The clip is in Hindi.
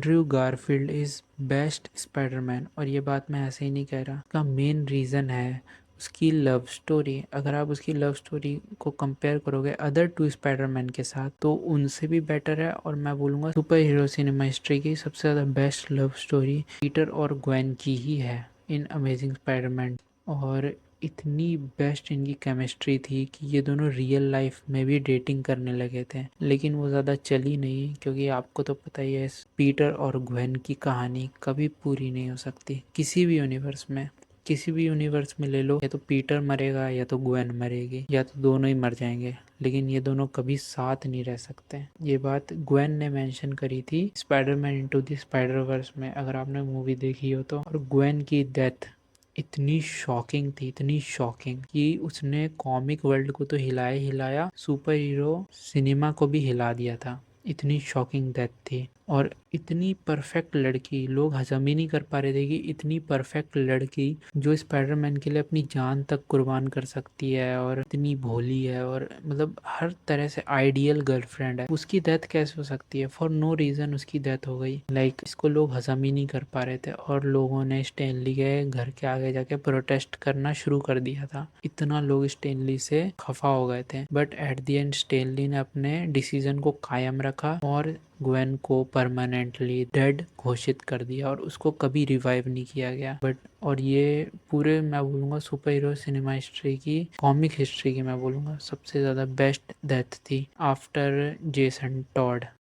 Andrew Garfield is best Spiderman, और ये बात मैं ऐसे ही नहीं कह रहा। इसका मेन रीज़न है उसकी लव स्टोरी। अगर आप उसकी लव स्टोरी को कंपेयर करोगे अदर टू स्पाइडरमैन के साथ तो उनसे भी बेटर है, और मैं बोलूँगा सुपर हीरो सिनेमा हिस्ट्री की सबसे ज़्यादा बेस्ट लव स्टोरी पीटर और ग्वेन की ही है इन अमेजिंग स्पाइडरमैन। और इतनी बेस्ट इनकी केमिस्ट्री थी कि ये दोनों रियल लाइफ में भी डेटिंग करने लगे थे, लेकिन वो ज़्यादा चली नहीं, क्योंकि आपको तो पता ही है पीटर और ग्वेन की कहानी कभी पूरी नहीं हो सकती किसी भी यूनिवर्स में। किसी भी यूनिवर्स में ले लो, या तो पीटर मरेगा या तो ग्वेन मरेगी, या तो दोनों ही मर जाएंगे, लेकिन ये दोनों कभी साथ नहीं रह सकते। ये बात ग्वेन ने मेंशन करी थी Spiderman into the Spider Verse में, अगर आपने मूवी देखी हो तो। और ग्वेन की डेथ इतनी शॉकिंग थी, इतनी शॉकिंग कि उसने कॉमिक वर्ल्ड को तो हिलाया हिलाया, सुपर हीरो सिनेमा को भी हिला दिया था। इतनी शॉकिंग डेथ थी। और इतनी परफेक्ट लड़की, लोग हजम ही नहीं कर पा रहे थे कि इतनी परफेक्ट लड़की जो स्पाइडरमैन के लिए अपनी जान तक कुर्बान कर सकती है, और इतनी भोली है, और मतलब हर तरह से आइडियल गर्लफ्रेंड है, उसकी डेथ कैसे हो सकती है? फॉर नो रीजन उसकी डेथ हो गई। इसको लोग हजम ही नहीं कर पा रहे थे, और लोगों ने स्टैनली के घर के आगे जाके प्रोटेस्ट करना शुरू कर दिया था। इतना लोग स्टैनली से खफा हो गए थे, but at the end Stanley ने अपने डिसीजन को कायम रखा और ग्वेन को परमानेंटली डेड घोषित कर दिया, और उसको कभी रिवाइव नहीं किया गया। बट और ये पूरे मैं बोलूँगा सुपर हीरो सिनेमा हिस्ट्री की, कॉमिक हिस्ट्री की मैं बोलूँगा सबसे ज़्यादा बेस्ट डेथ थी आफ्टर जेसन टॉड।